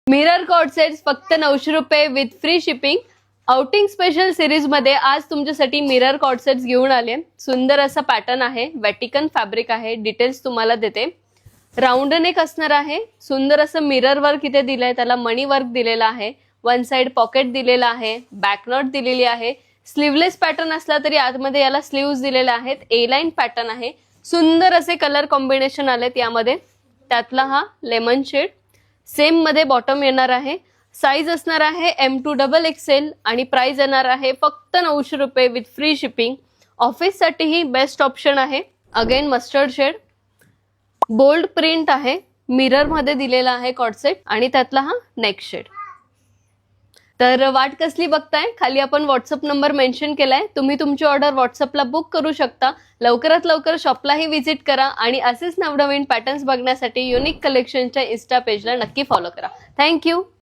Mirror cord sets फक्त 900 रुपये with free shipping. Outing special series मध्ये आज तुमच्यासाठी मिरर कॉर्ड सेट्स घेऊन आले. सुंदर असा पॅटर्न आहे, वेटिकन फॅब्रिक आहे. डिटेल्स तुम्हाला देते. राऊंड नेक असणार आहे. सुंदर असं मिरर वर्क इथे दिलंय, त्याला मणी वर्क दिलेला आहे. वन साइड पॉकेट दिलेला आहे, बॅक नॉट दिलेली आहे. स्लीवलेस पॅटर्न असला तरी आतमध्ये याला स्लीव्स दिलेले आहेत. ए लाईन पॅटर्न आहे. सुंदर असे कलर कॉम्बिनेशन आलेत यामध्ये. त्यातला हा लेमन शेड. सेम मध्ये बॉटम येणार आहे. साईज असणार आहे M2XXL आणि प्राइस येणार आहे फक्त 900 रुपये विथ फ्री शिपिंग. ऑफिस साठीही बेस्ट ऑप्शन आहे. Again mustard shade, bold print आहे, मिरर मध्ये दिलेला आहे कॉर्ड सेट आणि त्यातला हा नेक शेड. तर वाट कसली बघताय, खाली आपण व्हॉट्सअप नंबर मेन्शन केलाय. तुम्ही तुमची ऑर्डर व्हॉट्सअपला बुक करू शकता. लवकरात लवकर शॉपलाही व्हिजिट करा आणि असेच नवनवीन पॅटर्न्स बघण्यासाठी युनिक कलेक्शनच्या इन्स्टा पेजला नक्की फॉलो करा. थँक्यू.